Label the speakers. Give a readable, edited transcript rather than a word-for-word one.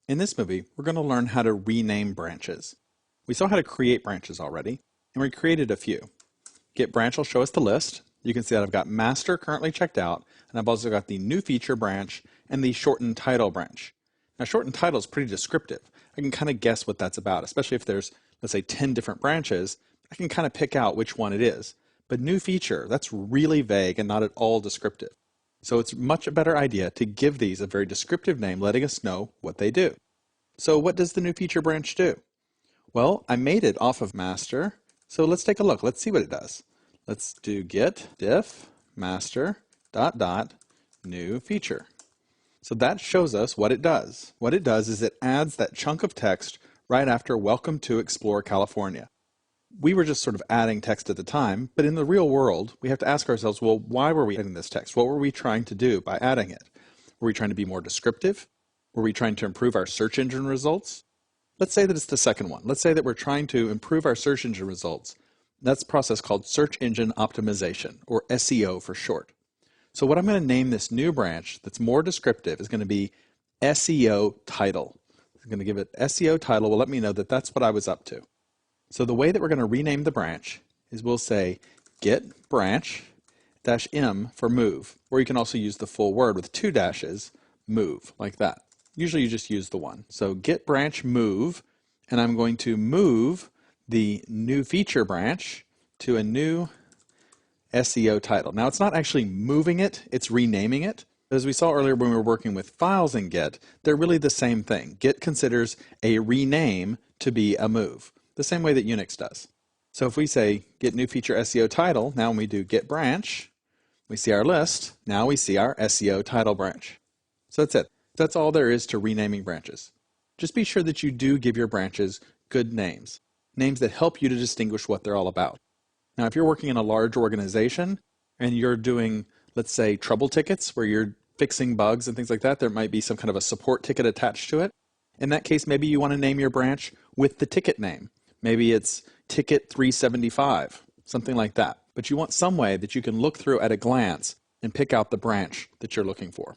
Speaker 1: In this movie, we're going to learn how to rename branches. We saw how to create branches already, and we created a few. Get branch will show us the list. You can see that I've got master currently checked out, and I've also got the new feature branch and the shortened title branch. Now, shortened title is pretty descriptive. I can kind of guess what that's about, especially if there's, let's say, 10 different branches. I can kind of pick out which one it is. But new feature, that's really vague and not at all descriptive. So it's much a better idea to give these a very descriptive name, letting us know what they do. So what does the new feature branch do? Well, I made it off of master, so let's take a look. Let's see what it does. Let's do get diff master dot dot new feature. So that shows us what it does. What it does is it adds that chunk of text right after welcome to Explore California. We were just sort of adding text at the time, but in the real world, we have to ask ourselves, well, why were we adding this text? What were we trying to do by adding it? Were we trying to be more descriptive? Were we trying to improve our search engine results? Let's say that it's the second one. Let's say that we're trying to improve our search engine results. That's a process called search engine optimization, or SEO for short. So what I'm going to name this new branch that's more descriptive is going to be SEO title. I'm going to give it SEO title will let me know that that's what I was up to. So the way that we're going to rename the branch is we'll say get branch dash m for move, or you can also use the full word with 2 dashes, move, like that. Usually you just use the one. So get branch move, and I'm going to move the new feature branch to a new SEO title. Now it's not actually moving it, it's renaming it. As we saw earlier when we were working with files in Git, they're really the same thing. Git considers a rename to be a move, the same way that Unix does. So if we say get new feature SEO title, now when we do get branch, we see our list, now we see our SEO title branch. So that's it. That's all there is to renaming branches. Just be sure that you do give your branches good names, names that help you to distinguish what they're all about. Now, if you're working in a large organization and you're doing, let's say, trouble tickets where you're fixing bugs and things like that, there might be some kind of a support ticket attached to it. In that case, maybe you want to name your branch with the ticket name. Maybe it's ticket 375, something like that. But you want some way that you can look through at a glance and pick out the branch that you're looking for.